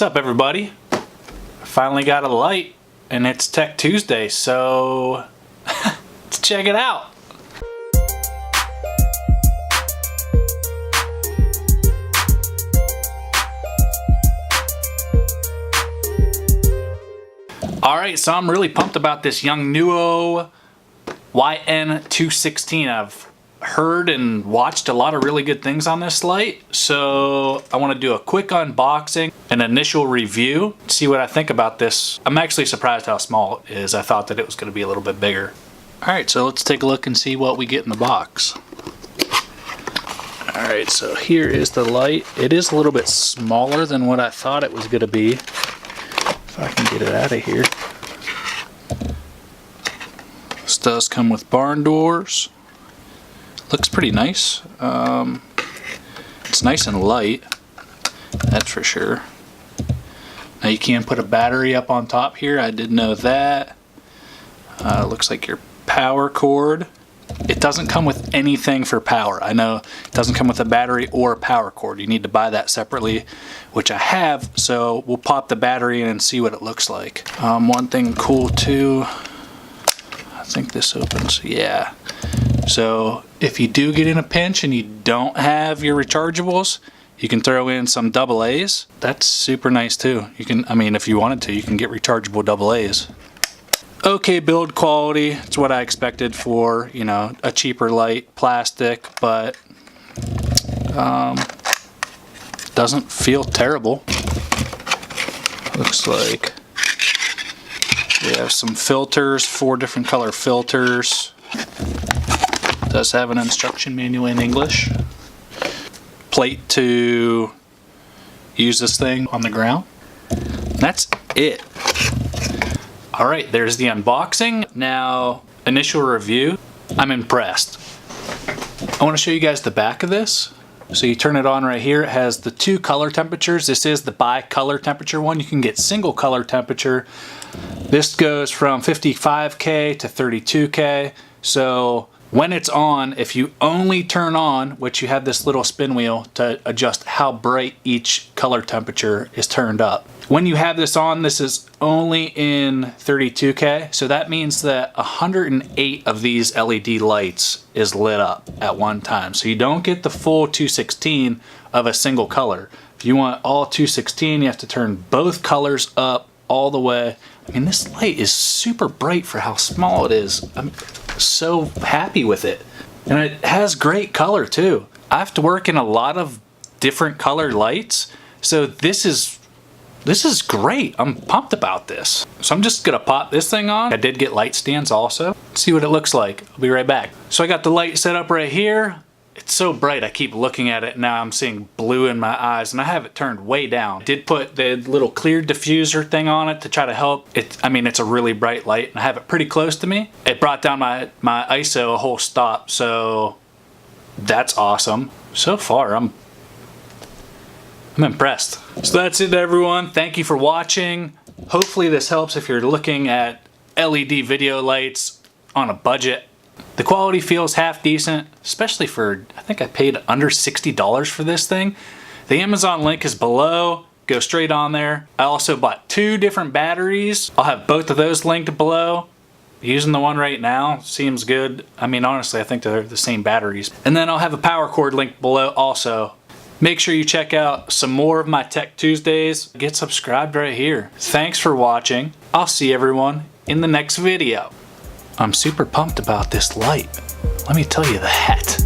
up, everybody? I finally got a light and it's Tech Tuesday, so let's check it out. Alright, so I'm really pumped about this Yongnuo YN216. I've heard and watched a lot of really good things on this light, so I want to do a quick unboxing, an initial review, see what I think about this. I'm actually surprised how small it is. I thought that it was going to be a little bit bigger. Alright, so let's take a look and see what we get in the box. Alright, so here is the light. It is a little bit smaller than what I thought it was going to be. If I can get it out of here. This does come with barn doors. Looks pretty nice. It's nice and light, that's for sure. Now you can put a battery up on top here. I did know that. Looks like your power cord. It doesn't come with anything for power. I know it doesn't come with a battery or a power cord. You need to buy that separately, which I have, so we'll pop the battery in and see what it looks like. One thing cool too, I think this opens, yeah. So if you do get in a pinch and you don't have your rechargeables, you can throw in some AA's. That's super nice too. You can, I mean, if you wanted to, you can get rechargeable AA's. Okay build quality, it's what I expected for, you know, a cheaper light, plastic, but doesn't feel terrible. Looks like we have some filters, 4 different color filters. Does have an instruction manual in English. Plate to use this thing on the ground. That's it. Alright, there's the unboxing. Now, initial review. I'm impressed. I want to show you guys the back of this. So you turn it on right here. It has the 2 color temperatures. This is the bi-color temperature one. You can get single color temperature. This goes from 55K to 32K. So when it's on, if you only turn on, which you have this little spin wheel to adjust how bright each color temperature is turned up. When you have this on, this is only in 32K, so that means that 108 of these LED lights is lit up at one time. So you don't get the full 216 of a single color. If you want all 216, you have to turn both colors up all the way. I mean, this light is super bright for how small it is. I'm so happy with it. And it has great color too. I have to work in a lot of different color lights, so this is great. I'm pumped about this. So I'm just gonna pop this thing on. I did get light stands also. See what it looks like. I'll be right back. So I got the light set up right here. It's so bright I keep looking at it. Now I'm seeing blue in my eyes, and I have it turned way down. I did put the little clear diffuser thing on it to try to help. I mean, it's a really bright light, and I have it pretty close to me. It brought down my ISO a whole stop, so that's awesome. So far, I'm impressed. So that's it, everyone. Thank you for watching. Hopefully this helps if you're looking at LED video lights on a budget. The quality feels half decent, especially for, I think I paid under $60 for this thing. The Amazon link is below. Go straight on there. I also bought 2 different batteries. I'll have both of those linked below. Using the one right now seems good. I mean, honestly, I think they're the same batteries. And then I'll have a power cord linked below also. Make sure you check out some more of my Tech Tuesdays. Get subscribed right here. Thanks for watching. I'll see everyone in the next video. I'm super pumped about this light. Let me tell you that.